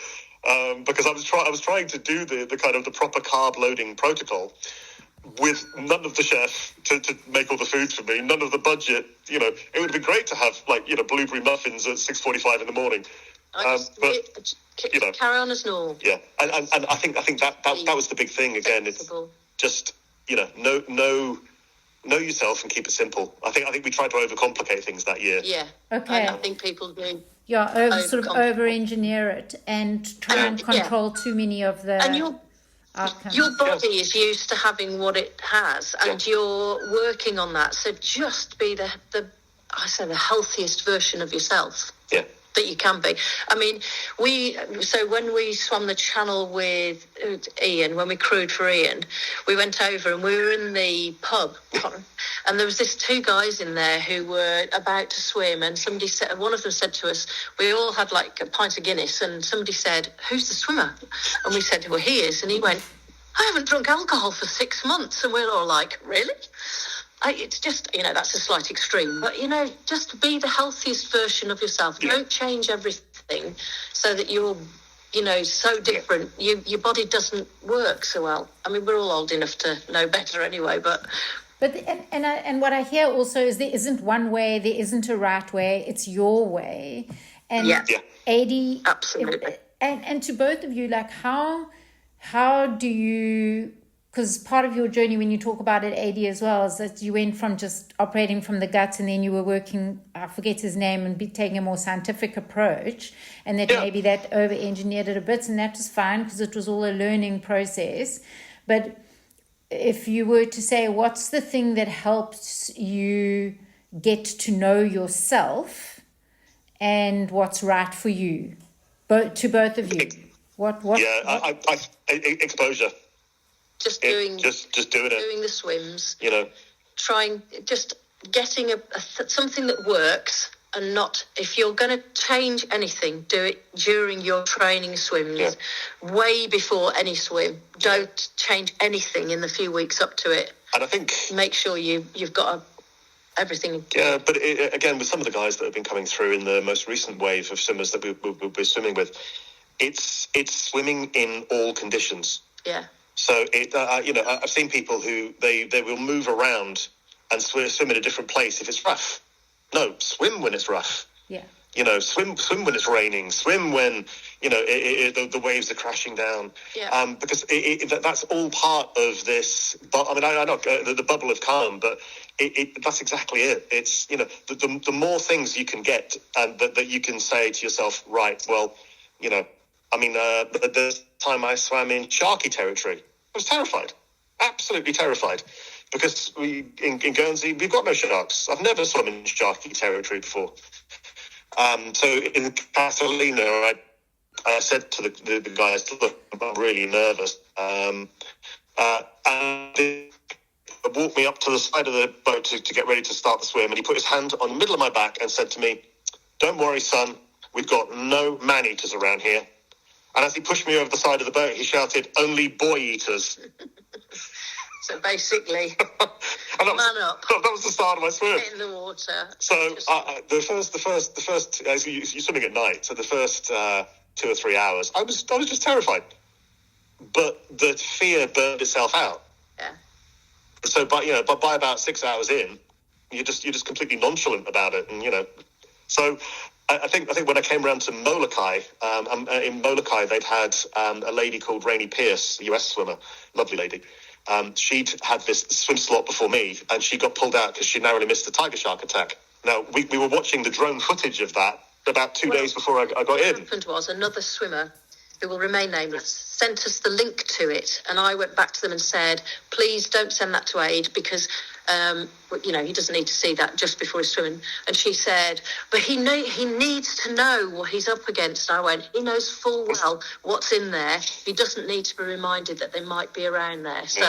A: Because I was trying to do the kind of the proper carb loading protocol with none of the chef to make all the foods for me, none of the budget. It would have been great to have blueberry muffins at 6:45 in the morning.
B: Carry on as normal.
A: Yeah, and I think that was the big thing again. It's just know yourself and keep it simple. I think we tried to overcomplicate things that year.
B: Yeah.
C: Okay.
B: I think people do.
C: Yeah, sort of over-engineer it and try and control too many of the outcomes.
B: Your body is used to having what it has, and you're working on that. So just be the healthiest version of yourself.
A: Yeah.
B: That you can be. I mean, when we swam the channel with Ian, when we crewed for Ian, we went over and we were in the pub, and there was this two guys in there who were about to swim, and one of them said to us, we all had like a pint of Guinness, and somebody said, "Who's the swimmer?" And we said, "Well, he is," and he went, "I haven't drunk alcohol for 6 months," and we're all like, "Really?" It's just, that's a slight extreme. But, just be the healthiest version of yourself. Yeah. Don't change everything so that you're, so different. Your body doesn't work so well. I mean, we're all old enough to know better anyway, but...
C: And what I hear also is there isn't one way, there isn't a right way. It's your way. And Ady...
B: Absolutely.
C: And to both of you, how do you... Because part of your journey, when you talk about it, Ady, as well, is that you went from just operating from the gut, and then you were working, I forget his name, and taking a more scientific approach, and that maybe that over-engineered it a bit, and that was fine because it was all a learning process. But if you were to say, what's the thing that helps you get to know yourself and what's right for you, to both of you? What?
A: I exposure.
B: Just doing
A: the
B: swims. Trying, just getting something that works, and not, if you're going to change anything, do it during your training swims, way before any swim. Don't change anything in the few weeks up to it.
A: And I think
B: make sure you've got everything.
A: Yeah, but again, with some of the guys that have been coming through in the most recent wave of swimmers that we're swimming with, it's swimming in all conditions.
B: Yeah.
A: So I've seen people who they will move around and swim in a different place if it's rough. No, swim when it's rough.
C: Yeah.
A: Swim when it's raining. Swim when the waves are crashing down.
B: Yeah.
A: Because that's all part of this. But I mean, I know the bubble of calm, but that's exactly it. It's the more things you can get, and that you can say to yourself, right, well, I mean, the time I swam in sharky territory, I was terrified, absolutely terrified, because in Guernsey, we've got no sharks. I've never swum in sharky territory before. So in Catalina, I said to the guys, look, I'm really nervous. And they walked me up to the side of the boat to get ready to start the swim, and he put his hand on the middle of my back and said to me, "Don't worry, son, we've got no man-eaters around here." And as he pushed me over the side of the boat, he shouted, "Only boy eaters."
B: So basically,
A: man up. That was the start of my swim.
B: Get in the water.
A: So the first, as you're swimming at night, so the first 2 or 3 hours, I was just terrified. But the fear burned itself out.
B: Yeah.
A: So, but by about 6 hours in, you're just completely nonchalant about it, and so. I think when I came around to Molokai, in Molokai they'd had a lady called Rainey Pierce, a US swimmer, lovely lady. She'd had this swim slot before me, and she got pulled out because she narrowly missed a tiger shark attack. Now, we were watching the drone footage of that about 2 days before I got in.
B: What happened was another swimmer, who will remain nameless, sent us the link to it, and I went back to them and said, please don't send that to Ade because, he doesn't need to see that just before he's swimming. And she said, but he needs to know what he's up against. And I went, he knows full well what's in there. He doesn't need to be reminded that they might be around there. So,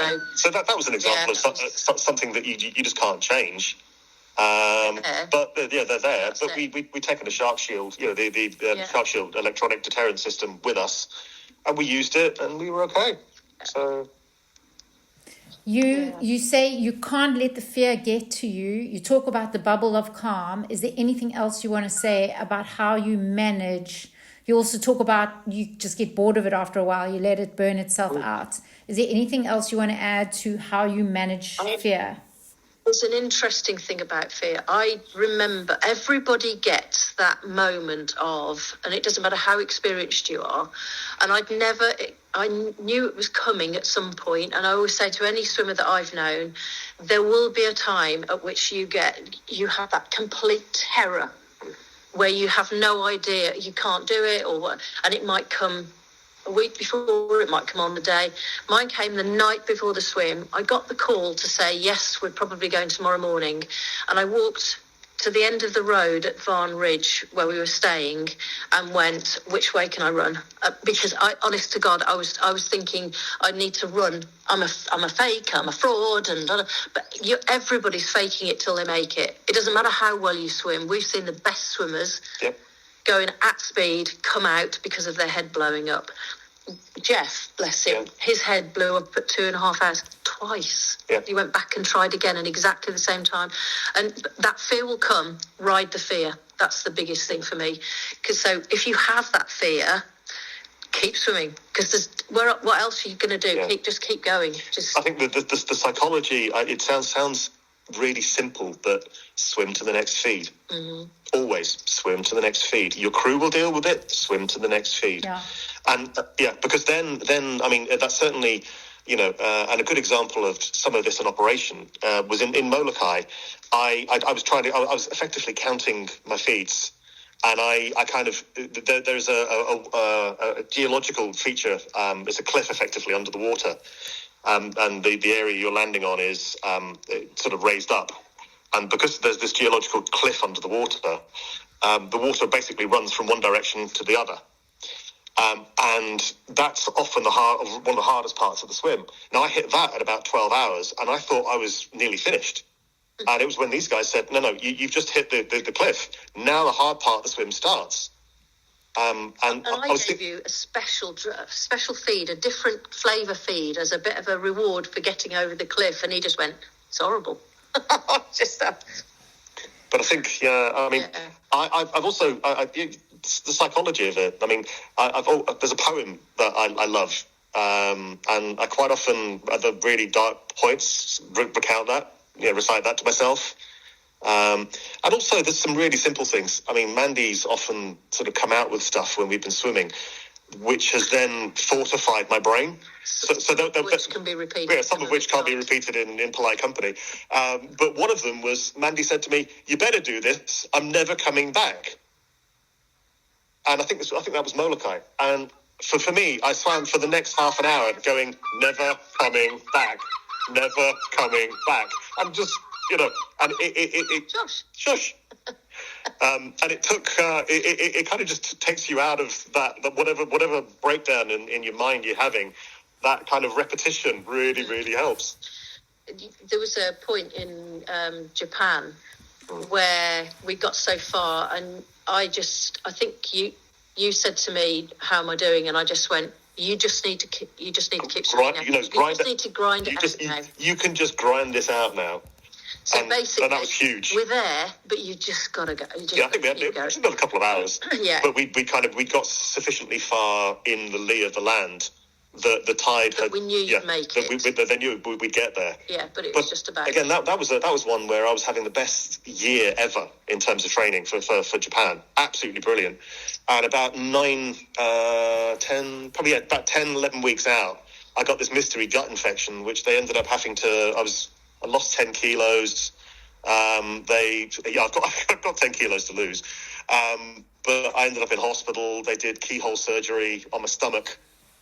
A: that was an example of something that you just can't change. But they're there. But we taken a Shark Shield, the Shark Shield electronic deterrent system with us, and we used it, and we were okay. So
C: you say you can't let the fear get to you. You talk about the bubble of calm. Is there anything else you want to say about how you manage? You also talk about you just get bored of it after a while. You let it burn itself out. Is there anything else you want to add to how you manage fear?
B: There's an interesting thing about fear. I remember everybody gets that moment of, and it doesn't matter how experienced you are, and I knew it was coming at some point, and I always say to any swimmer that I've known, there will be a time at which you have that complete terror where you have no idea you can't do it, and it might come a week before, it might come on the day. Mine came the night before the swim. I got the call to say, yes, we're probably going tomorrow morning. And I walked to the end of the road at Varn Ridge where we were staying and went, which way can I run? Because honest to God, I was thinking I need to run. I'm a fake, I'm a fraud. But everybody's faking it till they make it. It doesn't matter how well you swim. We've seen the best swimmers going at speed come out because of their head blowing up. Jeff, bless him, his head blew up at 2.5 hours twice. He went back and tried again at exactly the same time. And that fear will come, ride the fear. That's the biggest thing for me. So if you have that fear, keep swimming. Because what else are you going to do? Just keep going.
A: I think the psychology, it sounds really simple, but swim to the next feed. Mm-hmm. Always swim to the next feed. Your crew will deal with it. Swim to the next feed. And because then I mean that's certainly and a good example of some of this in operation was in Molokai. I was effectively counting my feeds, and I kind of there's a geological feature. It's a cliff effectively under the water. And the area you're landing on is sort of raised up. And because there's this geological cliff under the water basically runs from one direction to the other. And that's often one of the hardest parts of the swim. Now, I hit that at about 12 hours, and I thought I was nearly finished. And it was when these guys said, no, you've just hit the cliff. Now the hard part of the swim starts. And
B: I gave you a special feed, a different flavour feed as a bit of a reward for getting over the cliff, and he just went, it's horrible.
A: But I think, I've also, the psychology of it, I mean, there's a poem that I love, and I quite often, at the really dark points, recount that, recite that to myself. And also there's some really simple things. I mean, Mandy's often sort of come out with stuff when we've been swimming, which has then fortified my brain.
B: Which can be repeated.
A: Yeah, some of which can't be repeated in polite company. But one of them was, Mandy said to me, you better do this. I'm never coming back. And I think that was Molokai. And for me, I swam for the next half an hour going, never coming back. Never coming back. I'm just... and it shush. And it took, it kind of just takes you out of that whatever breakdown in your mind you're having. That kind of repetition really helps.
B: There was a point in Japan where we got so far, and I think you said to me, "How am I doing?" And I just went, You just need to keep swimming. You just need to grind it out now.
A: You can just grind this out now.
B: So basically,
A: and that was huge.
B: We're there, but you just got to go.
A: I think we had got a couple of hours. But we got sufficiently far in the lee of the land that the tide had.
B: We knew you'd make it.
A: They knew we'd get there.
B: Yeah, but it was just about.
A: Again, that was one where I was having the best year ever in terms of training for Japan. Absolutely brilliant. And about 10, 11 weeks out, I got this mystery gut infection, which they ended up having to. I lost 10 kilos. I've got 10 kilos to lose. But I ended up in hospital. They did keyhole surgery on my stomach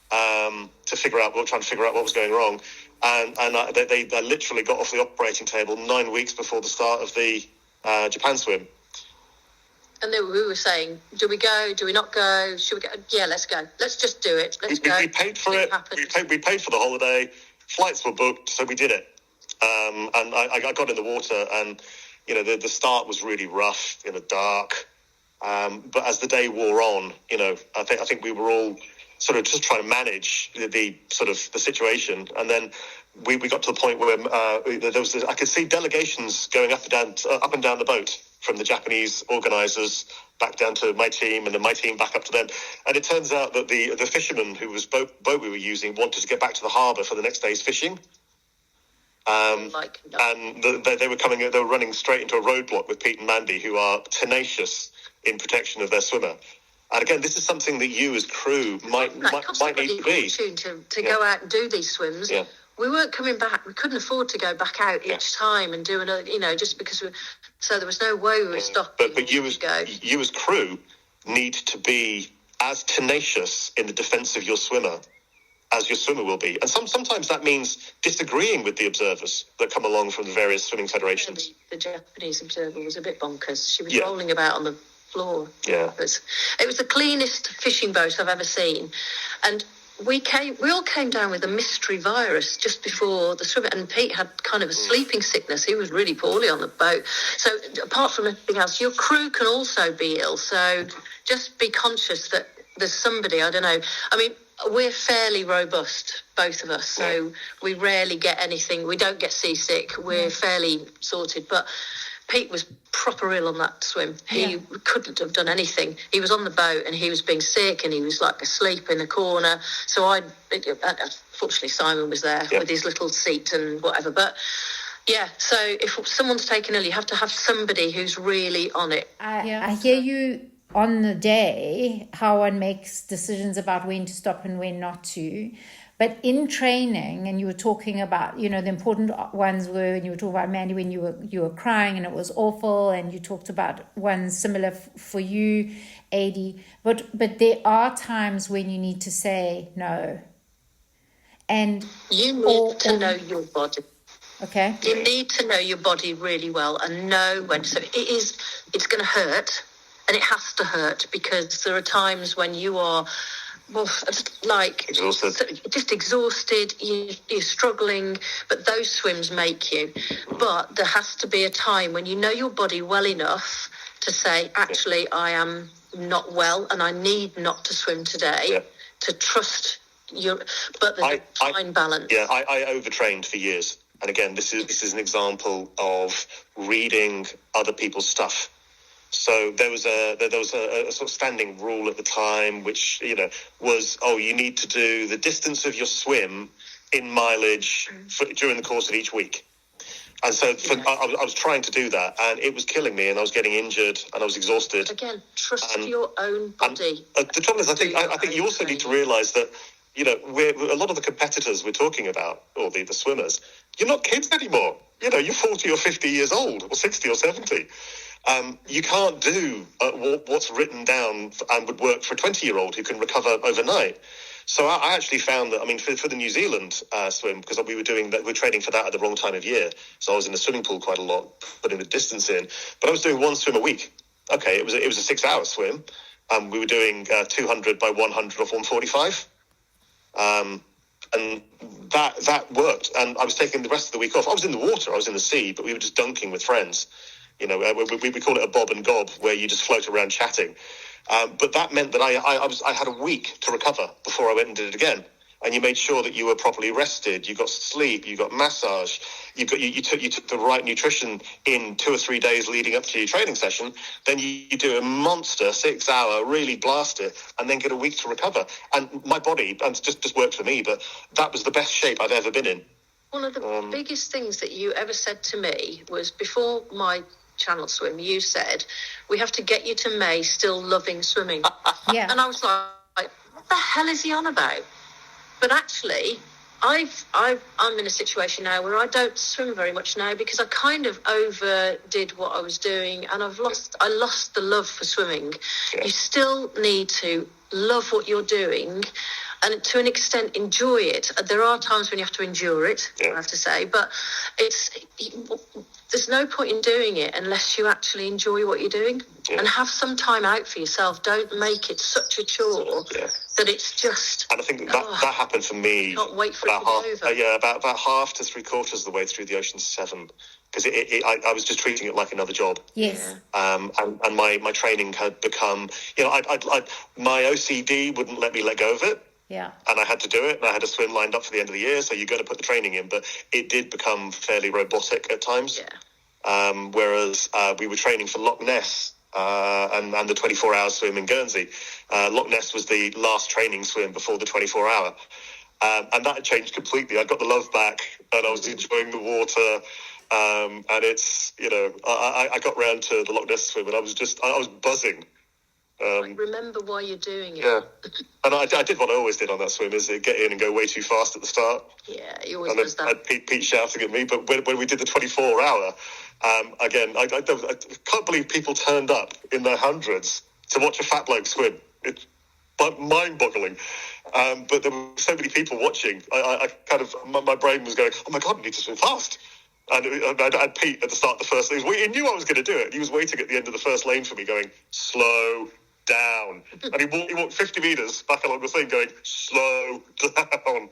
A: trying to figure out what was going wrong. And they literally got off the operating table 9 weeks before the start of the Japan swim.
B: And then we were saying, do we go? Do we not go? Should we go? Yeah, let's go. Let's just do it. Let's go.
A: We paid for it. We paid for the holiday. Flights were booked, so we did it. And I got in the water, and the start was really rough in the dark. But as the day wore on, I think we were all sort of just trying to manage the situation, and then we got to the point where I could see delegations going up and down the boat, from the Japanese organisers back down to my team, and then my team back up to them. And it turns out that the fisherman who was boat we were using wanted to get back to the harbour for the next day's fishing. And they were running straight into a roadblock with Pete and Mandy, who are tenacious in protection of their swimmer. And again, this is something that you as crew might need to be.
B: To go out and do these swims. Yeah. We weren't coming back. We couldn't afford to go back out each time and do another, just because so there was no way we were stopping.
A: But you as crew need to be as tenacious in the defence of your swimmer as your swimmer will be. And sometimes that means disagreeing with the observers that come along from the various swimming federations.
B: The Japanese observer was a bit bonkers. She was rolling about on the floor.
A: Yeah.
B: It was the cleanest fishing boat I've ever seen. And we all came down with a mystery virus just before the swim, and Pete had kind of a sleeping sickness. He was really poorly on the boat. So apart from anything else, your crew can also be ill. So just be conscious that there's somebody, I don't know. I mean, we're fairly robust, both of us. So we rarely get anything. We don't get seasick. We're fairly sorted. But Pete was proper ill on that swim. He couldn't have done anything. He was on the boat and he was being sick and he was like asleep in the corner. So unfortunately Simon was there with his little seat and whatever. But so if someone's taken ill, you have to have somebody who's really on it.
C: I hear you on the day, how one makes decisions about when to stop and when not to. But in training, and you were talking about, the important ones were, and you were talking about Mandy when you were crying and it was awful, and you talked about ones similar for you, Ady. But there are times when you need to say no. And
B: you need to know your body.
C: Okay.
B: You need to know your body really well and know when. So it's going to hurt, and it has to hurt, because there are times when you are just exhausted, you're struggling, but those swims make you. But there has to be a time when you know your body well enough to say, actually, I am not well and I need not to swim today, to trust but there's a fine balance.
A: I overtrained for years, and again, this is an example of reading other people's stuff. So there was a sort of standing rule at the time, which was, you need to do the distance of your swim in mileage during the course of each week. And so I was trying to do that, and it was killing me, and I was getting injured, and I was exhausted.
B: Again, trust your own body.
A: The trouble is, I think you also need to realise that a lot of the competitors we're talking about, or the swimmers, you're not kids anymore. You're 40 or 50 years old, or 60 or 70. You can't do what's written down and would work for a 20-year-old who can recover overnight. So I actually found that, for the New Zealand swim, because we were doing that, we were training for that at the wrong time of year. So I was in the swimming pool quite a lot, putting the distance in. But I was doing one swim a week. Okay, it was a 6-hour swim. We were doing 200 by 100 off 145. And that worked. And I was taking the rest of the week off. I was in the water, I was in the sea, but we were just dunking with friends. We call it a bob and gob, where you just float around chatting. But that meant that I had a week to recover before I went and did it again. And you made sure that you were properly rested. You got sleep. You got massage. You took the right nutrition in 2 or 3 days leading up to your training session. Then you do a monster 6-hour, really blast it, and then get a week to recover. And my body, and just worked for me, but that was the best shape I've ever been in.
B: One of the biggest things that you ever said to me was, before my Channel swim, you said, we have to get you to May still loving swimming. And I was like, what the hell is he on about? But actually, I'm in a situation now where I don't swim very much now because I kind of overdid what I was doing, and I lost the love for swimming.
A: Yeah.
B: You still need to love what you're doing, and to an extent enjoy it. There are times when you have to endure it, I have to say, but there's no point in doing it unless you actually enjoy what you're doing, and have some time out for yourself. Don't make it such a chore that it's just...
A: And I think that happened for me.
B: Can't wait for it to be over.
A: About half to 3/4 of the way through the Ocean 7, because I was just treating it like another job.
C: Yes.
A: And my training had become, my OCD wouldn't let me let go of it.
C: Yeah.
A: And I had to do it, and I had a swim lined up for the end of the year, so you're going to put the training in. But it did become fairly robotic at times.
B: Yeah.
A: Whereas we were training for Loch Ness and the 24-hour swim in Guernsey. Loch Ness was the last training swim before the 24-hour. And that had changed completely. I got the love back, and I was enjoying the water. And it's, I got round to the Loch Ness swim, and I was buzzing.
B: Remember why you're doing it.
A: Yeah. And I did what I always did on that swim, is get in and go way too fast at the start.
B: Yeah, he always does that.
A: And then Pete shouting at me. But when we did the 24-hour, again, I can't believe people turned up in their hundreds to watch a fat bloke swim. It's mind-boggling. But there were so many people watching. I kind of, my brain was going, oh my God, we need to swim fast. And I had Pete at the start of the first lane. He knew I was going to do it. He was waiting at the end of the first lane for me, going, slow down. And he walked 50 metres back along the thing, going, slow down.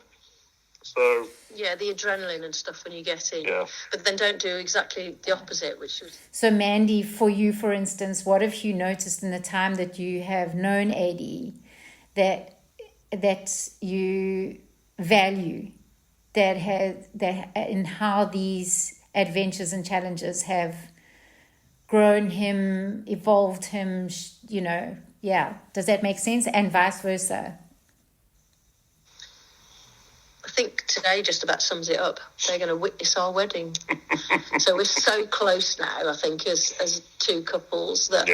A: So...
B: Yeah, the adrenaline and stuff when you get in.
A: Yeah.
B: But then don't do exactly the opposite, which was...
C: So, Mandy, for you, for instance, what have you noticed in the time that you have known Ady that you value, that in how these adventures and challenges have grown him, evolved him, does that make sense? And vice versa.
B: I think today just about sums it up. They're going to witness our wedding. So we're so close now, I think, as two couples that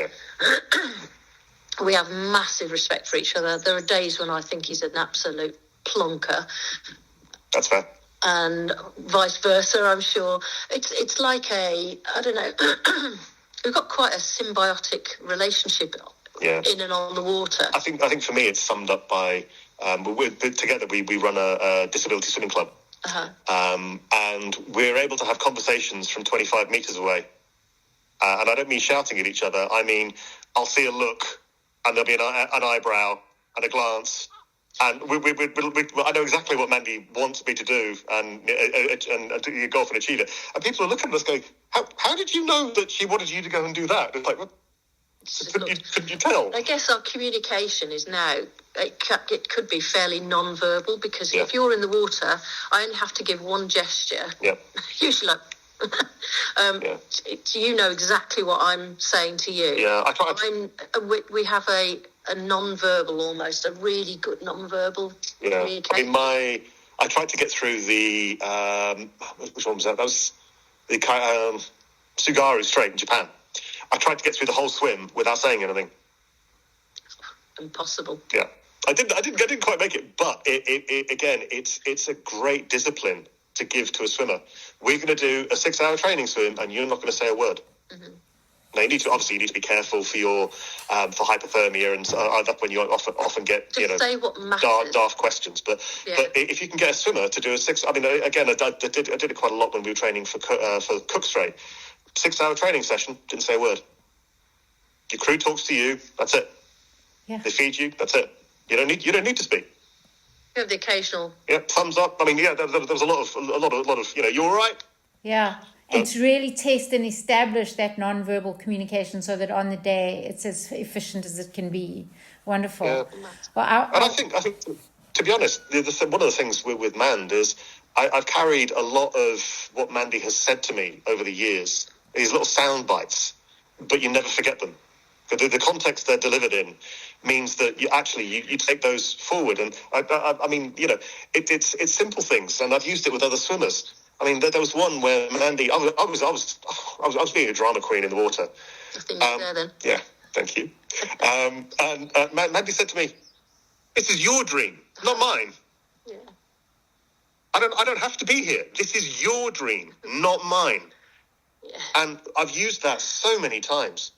B: we have massive respect for each other. There are days when I think he's an absolute plonker.
A: That's fair.
B: And vice versa, I'm sure. It's like I don't know, we've got quite a symbiotic relationship in and on the water.
A: I think for me it's summed up by, together we run a disability swimming club. And we're able to have conversations from 25 metres away. And I don't mean shouting at each other. I mean, I'll see a look, and there'll be an eyebrow and a glance. And I know exactly what Mandy wants me to do and go off and achieve it. And people are looking at us going, how did you know that she wanted you to go and do that? It's like, couldn't you tell?
B: I guess our communication is now, it could be fairly non-verbal, because if you're in the water, I only have to give one gesture.
A: Yeah.
B: Usually you know exactly what I'm saying to you.
A: Yeah,
B: we have a non-verbal, almost a really good non-verbal communication.
A: I mean, I tried to get through the which one was that? That was the Tsugaru Strait in Japan. I tried to get through the whole swim without saying anything.
B: Impossible.
A: Yeah, I didn't quite make it, but it's a great discipline to give to a swimmer. We're going to do a 6-hour training swim, and you're not going to say a word. Mm-hmm. Now you need to be careful for your for hypothermia, and that's when you often get
B: say what matters.
A: daft questions. But if you can get a swimmer to do a 6, I mean, again, I did it quite a lot when we were training for Cook Strait. 6-hour training session, didn't say a word. Your crew talks to you. That's it.
C: Yeah.
A: They feed you. That's it. You don't need to speak.
B: You have the occasional.
A: Yeah, thumbs up. I mean, there was a lot of you all right?
C: Yeah. And to really test and establish that non-verbal communication so that on the day it's as efficient as it can be. Wonderful.
A: Yeah.
C: Well,
A: I think, to be honest, one of the things with Mand is I've carried a lot of what Mandy has said to me over the years, these little sound bites, but you never forget them. The context they're delivered in means that you take those forward. And I mean, it's simple things, and I've used it with other swimmers. I mean, there was one where Mandy, I was being a drama queen in the water.
B: Nothing there then.
A: Yeah, thank you. And Mandy said to me, "This is your dream, not mine."
B: Yeah.
A: I don't have to be here. This is your dream, not mine.
B: Yeah.
A: And I've used that so many times.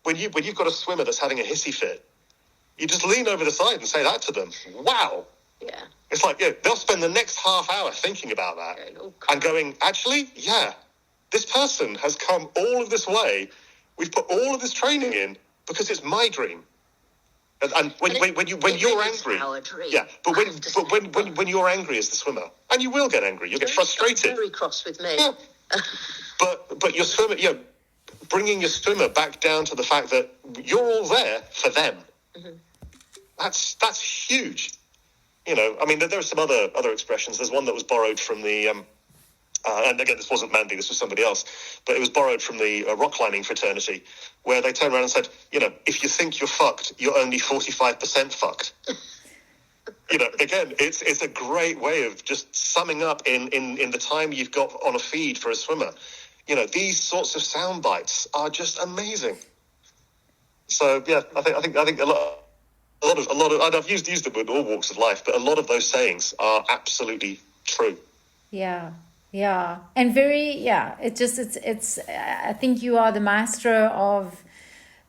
A: When you've got a swimmer that's having a hissy fit, you just lean over the side and say that to them. Wow.
B: Yeah.
A: It's like, they'll spend the next half hour thinking about that and going, actually, yeah, this person has come all of this way. We've put all of this training in because it's my dream. And when you're angry, yeah, but when you're angry as the swimmer, and you will get angry, you'll get frustrated.
B: Very cross with me.
A: Yeah. but your swimmer, bringing your swimmer back down to the fact that you're all there for them.
B: Mm-hmm.
A: That's huge. I mean, there are some other expressions. There's one that was borrowed from the, and again, this wasn't Mandy, this was somebody else, but it was borrowed from the rock climbing fraternity, where they turned around and said, if you think you're fucked, you're only 45% fucked. Again, it's a great way of just summing up in the time you've got on a feed for a swimmer. These sorts of sound bites are just amazing. So yeah, I think a lot of, and I've used them in all walks of life, but a lot of those sayings are absolutely true.
C: Yeah, and it's. I think you are the maestro of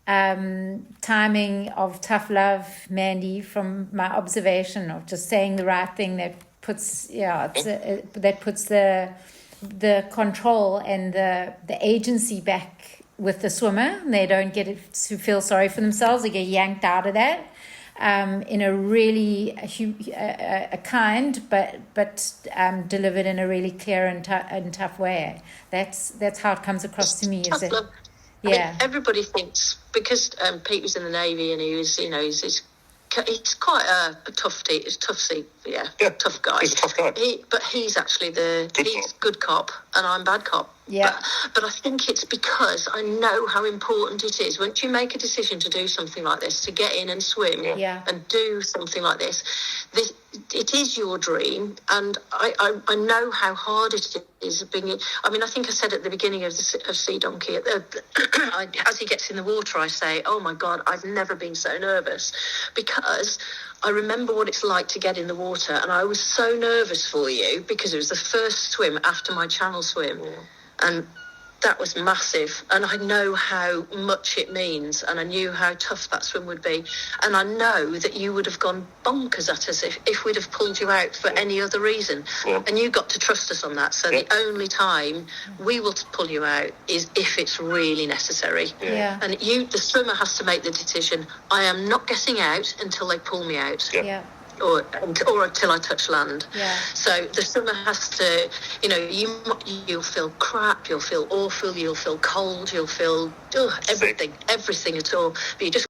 C: timing, of tough love, Mandy. From my observation of just saying the right thing that puts that puts the control and the agency back with the swimmer. They don't get it to feel sorry for themselves. They get yanked out of that. In a really a kind but delivered in a really clear and tough way. That's how it comes across to me. Is it?
B: Yeah. I mean, everybody thinks because Pete was in the Navy and he was, he's quite a tough guy.
A: He's a tough guy.
B: But he's actually good cop and I'm bad cop.
C: Yeah.
B: But I think it's because I know how important it is once you make a decision to do something like this, to get in and swim and do something like this. It is your dream, and I know how hard it is being. I mean, I think I said at the beginning of Sea Donkey, as he gets in the water, I say, "Oh my God, I've never been so nervous," because I remember what it's like to get in the water, and I was so nervous for you because it was the first swim after my channel swim.
A: Yeah.
B: And that was massive. And I know how much it means. And I knew how tough that swim would be. And I know that you would have gone bonkers at us if we'd have pulled you out for any other reason.
A: Yeah.
B: And you got to trust us on that. So the only time we will pull you out is if it's really necessary.
C: Yeah.
B: And the swimmer has to make the decision, I am not getting out until they pull me out.
C: Yeah.
B: Or until I touch land.
C: Yeah.
B: So the swimmer has to, you'll feel crap, you'll feel awful, you'll feel cold, you'll feel everything at all. But you just